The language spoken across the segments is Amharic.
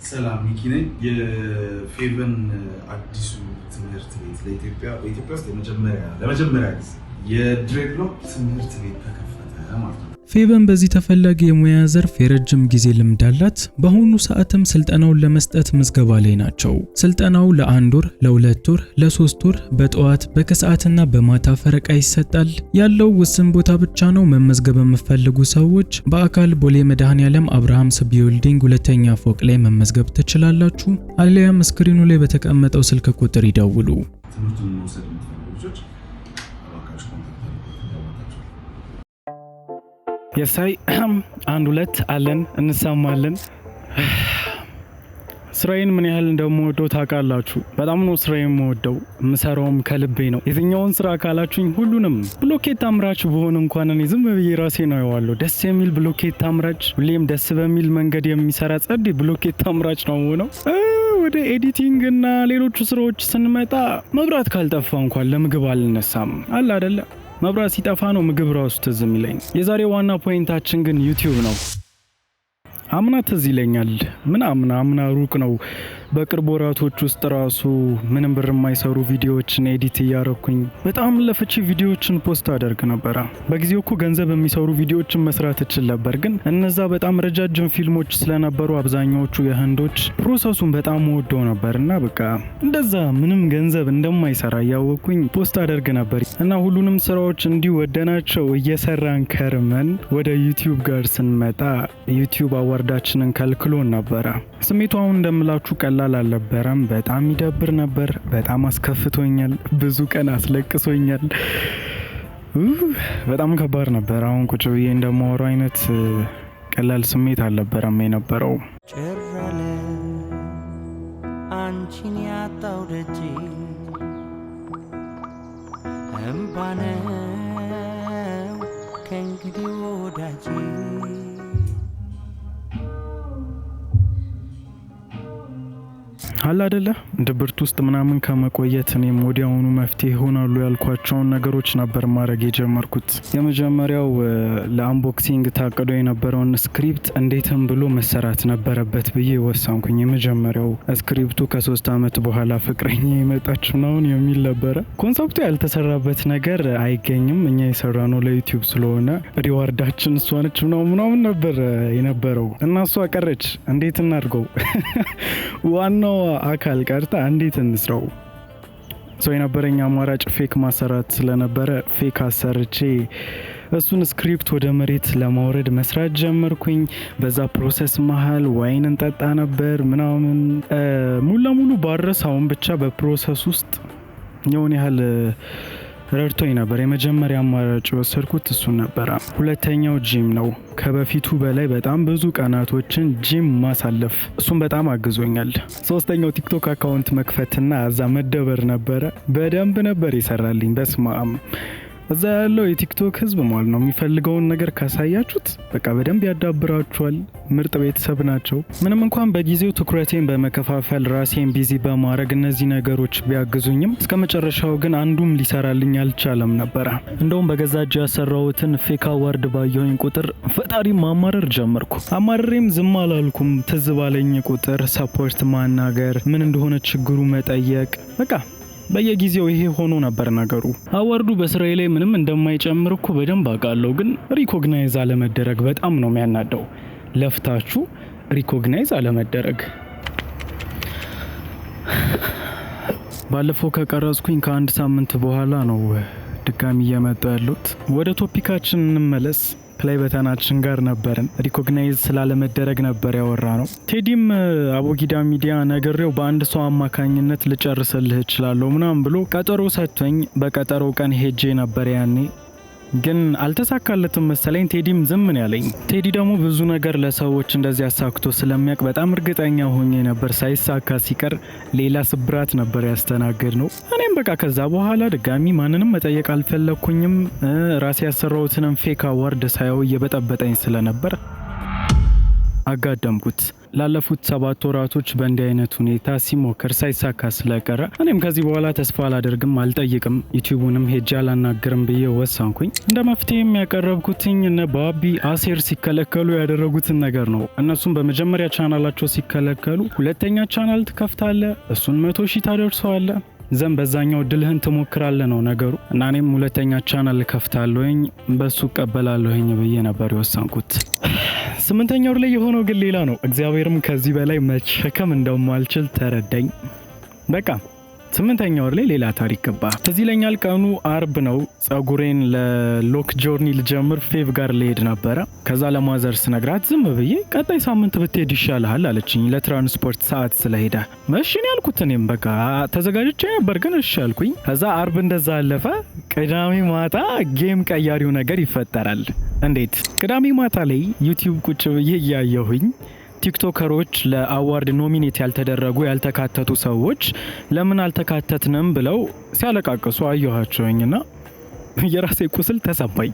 ሰላም ሚኪ ነኝ። የፌቨን አዲሱ ትምህርት ቤት በኢትዮጵያ ውስጥ ለመጀመሪያ ጊዜ የድሬድሎክ ትምህርት ቤት ተከፈተ ማለት ነው። ፌቨን በዚህ ተፈላጊ የሙያ ዘርፍ የረጅም ጊዜ ልምድ አላት። በአሁኑ ሰዓትም ስልጠናውን ለመስጠት ምዝገባ ላይ ናቸው። ስልጠናው ለ1 ወር፣ ለ2 ወር፣ ለ3 ወር በጠዋት በከሰዓትና በማታ ፈረቃ ይሰጣል። ያለው ውስን ቦታ ብቻ ነው። መመዝገብ የምትፈልጉ ሰዎች በአካል ቦሌ መድኃኔዓለም አብርሃምስ ቢልዲንግ 2ኛ ፎቅ ላይ መመዝገብ ትችላላችሁ። አሊያም ስክሪኑ ላይ በተቀመጠው ስልክ ቁጥር ይደውሉ። ትምህርቱን መውሰድ የምትፈልጉ ልጆች የሳይ 1-2 አለን እንሰማለን። ስራዬን ምን ያህል እንደምወደው ታውቃላችሁ። በጣም ነው ስራዬን የምወደው፣ የምሰራውም ከልቤ ነው። የትኛውን ስራ ካላችሁኝ ሁሉንም። ብሎኬት አምራች ብሆን እንኳን እኔ ዝም ብዬ ራሴ ነው ያዋለሁ። ደስ የሚል ብሎኬት አምራች፣ ሁሌም ደስ በሚል መንገድ የሚሰራ ጸድ ብሎኬት አምራች ነው ሆነው። ወደ ኤዲቲንግ እና ሌሎቹ ስራዎች ስንመጣ መብራት ካልጠፋ እንኳን ለምግብ አልነሳም አለ አይደለ? መብራት ሲጠፋ ነው ምግብ ራሱ ትዝ የሚለኝ። የዛሬ ዋና ፖይንታችን ግን ዩቲዩብ ነው። አምና ትዝ ይለኛል። አምና ሩቅ ነው። በቅርብ ወራቶች ውስጥ ራሱ ምንም ብር የማይሰሩ ቪዲዮዎችን ኤዲት እያረኩኝ በጣም ለፍቺ ቪዲዮዎችን ፖስት አደርግ ነበረ። በጊዜው እኮ ገንዘብ የሚሰሩ ቪዲዮዎችን መስራት እችል ነበር፣ ግን እነዛ በጣም ረጃጅም ፊልሞች ስለነበሩ አብዛኛዎቹ የህንዶች ፕሮሰሱን በጣም ወደው ነበር እና በቃ እንደዛ ምንም ገንዘብ እንደማይሰራ እያወቅኩኝ ፖስት አደርግ ነበር እና ሁሉንም ስራዎች እንዲወደናቸው እየሰራን ከርመን ወደ ዩቲዩብ ጋር ስንመጣ ዩቲዩብ አዋርዳችንን ከልክሎን ነበረ። ስሜቱ አሁን እንደምላችሁ ቀላል አልነበረም። በጣም ይደብር ነበር። በጣም አስከፍቶኛል። ብዙ ቀን አስለቅሶኛል። በጣም ከባድ ነበር። አሁን ቁጭ ብዬ እንደማወራው አይነት ቀላል ስሜት አልነበረም የነበረው። ጭራለ አንቺን ያጣው ደጅ እምባነው ከእንግዲህ ወዳጅ አለ አይደለ? ድብርት ውስጥ ምናምን ከመቆየት እኔም ወዲያውኑ መፍትሄ ይሆናሉ ያልኳቸውን ነገሮች ነበር ማድረግ የጀመርኩት። የመጀመሪያው ለአንቦክሲንግ ታቅዶ የነበረውን ስክሪፕት እንዴትም ብሎ መሰራት ነበረበት ብዬ ወሰንኩኝ። የመጀመሪያው ስክሪፕቱ ከ3 ዓመት በኋላ ፍቅረኛ የመጣች ምናምን የሚል ነበረ። ኮንሰፕቱ ያልተሰራበት ነገር አይገኝም። እኛ የሰራነው ለዩቲዩብ ስለሆነ ሪዋርዳችን እሷ ነች ምናምን ነበር የነበረው እና እሷ ቀረች። እንዴት እናድርገው? ዋናው አካል ቀርታ እንዴት እንስራው? የነበረኝ አማራጭ ፌክ ማሰራት ስለነበረ ፌክ አሰርቼ እሱን ስክሪፕት ወደ መሬት ለማውረድ መስራት ጀመርኩኝ። በዛ ፕሮሰስ መሀል ዋይን እንጠጣ ነበር ምናምን። ሙሉ ለሙሉ ባረሳውን ብቻ በፕሮሰስ ውስጥ የሆነ ያህል ረድቶኝ ነበር። የመጀመሪያ አማራጭ ወሰድኩት እሱን ነበረ። ሁለተኛው ጂም ነው። ከበፊቱ በላይ በጣም ብዙ ቀናቶችን ጂም ማሳለፍ፣ እሱም በጣም አግዞኛል። ሶስተኛው ቲክቶክ አካውንት መክፈትና እዛ መደበር ነበረ። በደንብ ነበር ይሰራልኝ። በስማም እዛ ያለው የቲክቶክ ህዝብ ማለት ነው የሚፈልገውን ነገር ካሳያችሁት በቃ በደንብ ያዳብራችኋል። ምርጥ ቤተሰብ ናቸው። ምንም እንኳን በጊዜው ትኩረቴን በመከፋፈል ራሴን ቢዚ በማድረግ እነዚህ ነገሮች ቢያግዙኝም እስከ መጨረሻው ግን አንዱም ሊሰራልኝ አልቻለም ነበረ። እንደውም በገዛ እጅ ያሰራሁትን ፌክ አዋርድ ባየሁኝ ቁጥር ፈጣሪ ማማረር ጀመርኩ። አማረሬም ዝም አላልኩም። ትዝ ባለኝ ቁጥር ሰፖርት ማናገር፣ ምን እንደሆነ ችግሩ መጠየቅ፣ በቃ በየጊዜው ይሄ ሆኖ ነበር ነገሩ። አዋርዱ በስራዬ ላይ ምንም እንደማይጨምር እኮ በደንብ አውቃለሁ፣ ግን ሪኮግናይዝ አለመደረግ በጣም ነው የሚያናደው። ለፍታችሁ ሪኮግናይዝ አለመደረግ። ባለፈው ከቀረጽኩኝ ከ1 ሳምንት በኋላ ነው ድጋሚ እየመጣ ያሉት። ወደ ቶፒካችን እንመለስ። ፕላይ በተናችን ጋር ነበርን። ሪኮግናይዝ ስላለመደረግ ነበር ያወራ ነው። ቴዲም አቦጊዳ ሚዲያ ነግሬው በአንድ ሰው አማካኝነት ልጨርስልህ እችላለሁ ምናምን ብሎ ቀጠሮ ሰጥቶኝ በቀጠሮ ቀን ሄጄ ነበር። ያኔ ግን አልተሳካለትም መሰለኝ። ቴዲም ዝም ነው ያለኝ። ቴዲ ደግሞ ብዙ ነገር ለሰዎች እንደዚህ አሳክቶ ስለሚያውቅ በጣም እርግጠኛ ሆኜ ነበር ሳይሳካ ሲቀር ሌላ ስብራት ነበር ያስተናገድ ነው። እኔም በቃ ከዛ በኋላ ድጋሚ ማንንም መጠየቅ አልፈለኩኝም። ራሴ ያሰራሁትንም ፌክ አዋርድ ሳየው እየበጠበጠኝ ስለነበር አጋደምኩት። ላለፉት 7 ወራቶች በእንዲህ አይነት ሁኔታ ሲሞክር ሳይሳካ ስለቀረ እኔም ከዚህ በኋላ ተስፋ አላደርግም፣ አልጠይቅም፣ ዩቲዩቡንም ሄጄ አላናገርም ብዬ ወሰንኩኝ። እንደ መፍትሄም ያቀረብኩትኝ እነ ባቢ አሴር ሲከለከሉ ያደረጉትን ነገር ነው። እነሱም በመጀመሪያ ቻናላቸው ሲከለከሉ ሁለተኛ ቻናል ትከፍታለ፣ እሱን 100,000 ታደርሰዋለ፣ ዘን በዛኛው ድልህን ትሞክራለ ነው ነገሩ። እና እኔም ሁለተኛ ቻናል ከፍታለሁኝ፣ በሱ ቀበላለሁኝ ብዬ ነበር የወሰንኩት። 8ኛ ወር ላይ የሆነው ግን ሌላ ነው። እግዚአብሔርም ከዚህ በላይ መሸከም እንደማልችል ተረዳኝ። በቃ 8ኛ ወር ላይ ሌላ ታሪክ ገባ። እዚህ ለኛል ቀኑ አርብ ነው። ጸጉሬን ለሎክ ጆርኒ ልጀምር ፌቭ ጋር ልሄድ ነበረ። ከዛ ለማዘር ስነግራት ዝም ብዬ ቀጣይ ሳምንት ብትሄድ ይሻልሃል አለችኝ። ለትራንስፖርት ሰዓት ስለሄደ መሽን ያልኩት እኔም በቃ ተዘጋጅቼ ነበር፣ ግን እሺ አልኩኝ። ከዛ አርብ እንደዛ አለፈ። ቅዳሜ ማታ ጌም ቀያሪው ነገር ይፈጠራል። እንዴት? ቅዳሜ ማታ ላይ ዩቲዩብ ቁጭ ብዬ እያየሁኝ ቲክቶከሮች ለአዋርድ ኖሚኔት ያልተደረጉ ያልተካተቱ ሰዎች ለምን አልተካተትንም ብለው ሲያለቃቅሱ አየኋቸውኝና የራሴ ቁስል ተሰማኝ።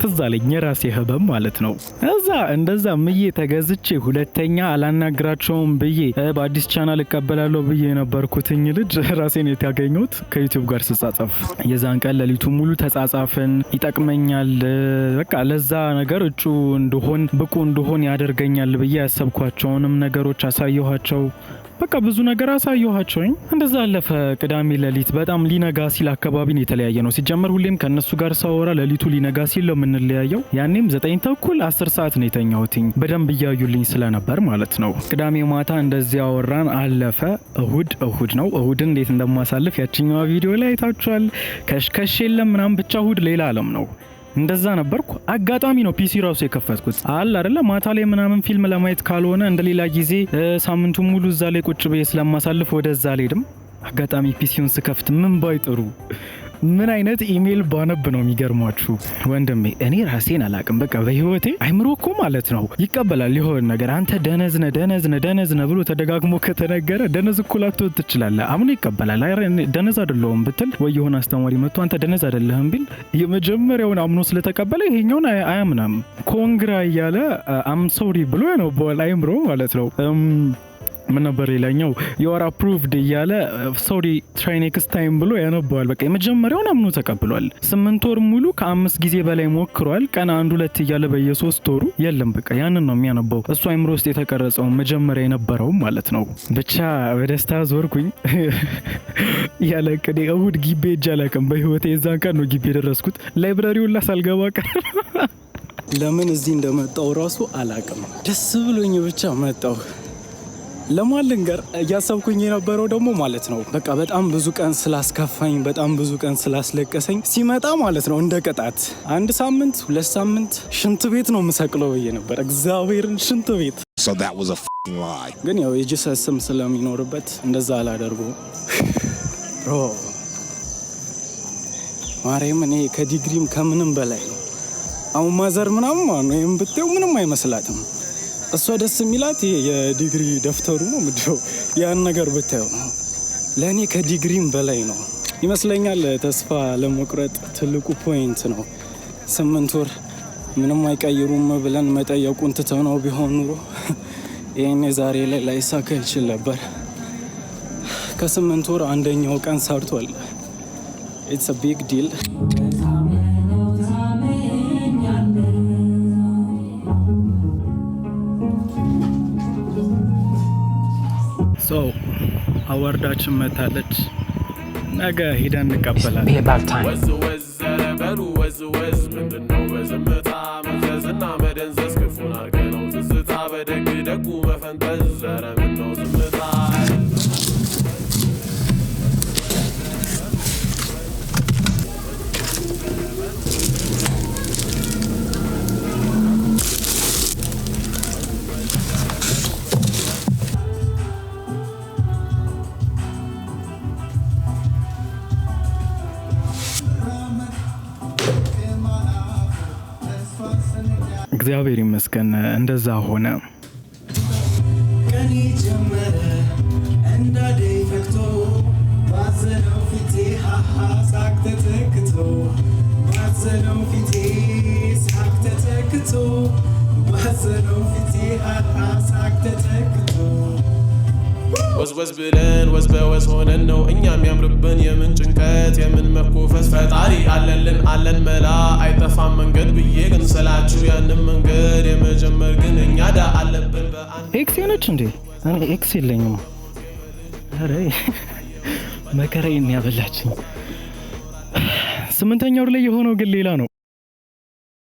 ትዝ አለኝ የራሴ ህመም ማለት ነው። እዛ እንደዛ ምዬ ተገዝቼ ሁለተኛ አላናግራቸውም ብዬ በአዲስ ቻናል እቀበላለሁ ብዬ የነበርኩትኝ ልጅ ራሴን ያገኘሁት ከዩቲዩብ ጋር ስጻጻፍ። የዛን ቀን ሌሊቱ ሙሉ ተጻጻፍን። ይጠቅመኛል በቃ ለዛ ነገር እጩ እንደሆን ብቁ እንደሆን ያደርገኛል ብዬ ያሰብኳቸውንም ነገሮች አሳየኋቸው። በቃ ብዙ ነገር አሳየኋቸውኝ። እንደዛ አለፈ። ቅዳሜ ሌሊት በጣም ሊነጋ ሲል አካባቢ ነው የተለያየ ነው። ሲጀመር ሁሌም ከነሱ ጋር ሳወራ ሌሊቱ ሊነጋ ሲል ነው የምንለያየው። ያኔም 9 ተኩል 10 ሰዓት ነው የተኛሁትኝ፣ በደንብ እያዩልኝ ስለነበር ማለት ነው። ቅዳሜ ማታ እንደዚህ አወራን አለፈ። እሁድ ነው። እሁድን እንዴት እንደማሳልፍ ያችኛዋ ቪዲዮ ላይ አይታችኋል። ከሽከሽ የለም ምናምን፣ ብቻ እሁድ ሌላ ዓለም ነው። እንደዛ ነበርኩ። አጋጣሚ ነው ፒሲ ራሱ የከፈትኩት አለ አይደለ፣ ማታ ላይ ምናምን ፊልም ለማየት ካልሆነ እንደሌላ ጊዜ ሳምንቱን ሙሉ እዛ ላይ ቁጭ ብዬ ስለማሳልፍ ወደዛ አልሄድም። አጋጣሚ ፒሲውን ስከፍት ምን ባይጥሩ ምን አይነት ኢሜል ባነብ ነው የሚገርማችሁ ወንድሜ። እኔ ራሴን አላቅም። በቃ በህይወቴ አይምሮ እኮ ማለት ነው ይቀበላል የሆነ ነገር። አንተ ደነዝነ ብሎ ተደጋግሞ ከተነገረ ደነዝ እኮ ላትወጥ ትችላለህ። አምኖ ይቀበላል። ደነዝ አይደለሁም ብትል ወይ የሆነ አስተማሪ መጥቶ አንተ ደነዝ አይደለህም ቢል የመጀመሪያውን አምኖ ስለተቀበለ ይሄኛውን አያምናም። ኮንግራ እያለ አም ሶሪ ብሎ ነው አይምሮ ማለት ነው። ምን ነበር ሌላኛው you are approved እያለ ሶሪ try next time ብሎ ያነባዋል። በቃ የመጀመሪያውን አምኖ ተቀብሏል። 8 ወር ሙሉ ከ5 ጊዜ በላይ ሞክሯል። ቀን 1-2 እያለ በየ3 ወሩ የለም በቃ ያንን ነው የሚያነባው። እሱ አይምሮ ውስጥ የተቀረጸው መጀመሪያ የነበረው ማለት ነው። ብቻ በደስታ ዞርኩኝ ያለ ቅዴ እሁድ ግቢ ሄጄ አላውቅም በህይወቴ። የዛን ቀን ነው ግቢ የደረስኩት። ላይብራሪውን ላሳልገባ ቀር ለምን እዚህ እንደመጣው ራሱ አላውቅም። ደስ ብሎኝ ብቻ መጣው። ለማልንገር እያሰብኩኝ የነበረው ደግሞ ማለት ነው በቃ በጣም ብዙ ቀን ስላስከፋኝ፣ በጣም ብዙ ቀን ስላስለቀሰኝ ሲመጣ ማለት ነው እንደ ቅጣት 1 ሳምንት 2 ሳምንት ሽንት ቤት ነው የምሰቅለው ብዬ ነበር። እግዚአብሔርን ሽንት ቤት። So that was a f***ing lie. ግን ያው የጂሰስ ስም ስለሚኖርበት እንደዛ አላደርገውም። ብሮ ማርያም እኔ ከዲግሪም ከምንም በላይ ነው። አሁን ማዘር ምናምን ማለት ነው ይሄን ብትው ምንም አይመስላትም። እሷ ደስ የሚላት የዲግሪ ደፍተሩ ነው ምድው ያን ነገር ብታዩ ነው። ለኔ ከዲግሪም በላይ ነው ይመስለኛል። ተስፋ ለመቁረጥ ትልቁ ፖይንት ነው። 8 ወር ምንም አይቀይሩም ብለን መጠየቁን ትተነው ቢሆን ኑሮ ይሄኔ ዛሬ ላይ ላይሳካ ይችል ነበር። ከ8 ወር አንደኛው ቀን ሰርቷል። it's a big deal. አዋርዳችን መታለች። ነገ ሄደን እንቀበላለን። ወዝ ዘረበሉ ወዝ ምንድነው በዝምታ መዘዝና መደንዘዝ ክፉን አርገነው ትዝታ በደግ ደጉ መፈንጠዝ ዘረምነው ዝምታ እግዚአብሔር ይመስገን እንደዛ ሆነ። ቀኒ ጀመረ እንዳዴ ፈክቶ ባዘነው ፊቴ ሃሃ ሳቅ ተተክቶ ባዘነው ፊቴ ሳቅ ተተክቶ ባዘነው ፊቴ ሃሃ ሳቅ ተተክቶ ወዝወዝ ብለን ወዝ በወዝ ሆነን ነው እኛም ያምርብን የምን ጭንቀት የምን መኮፈስ ፈጣሪ አለልን አለን መላ አይጠፋም መንገድ ብዬ ግን ስላችሁ ያንን መንገድ የመጀመር ግን እኛ ዳ አለብን ኤክስ ነች እንዴ? እኔ ኤክስ የለኝም። አረ መከራዬን ያበላችኝ። 8ኛ ወር ላይ የሆነው ግን ሌላ ነው።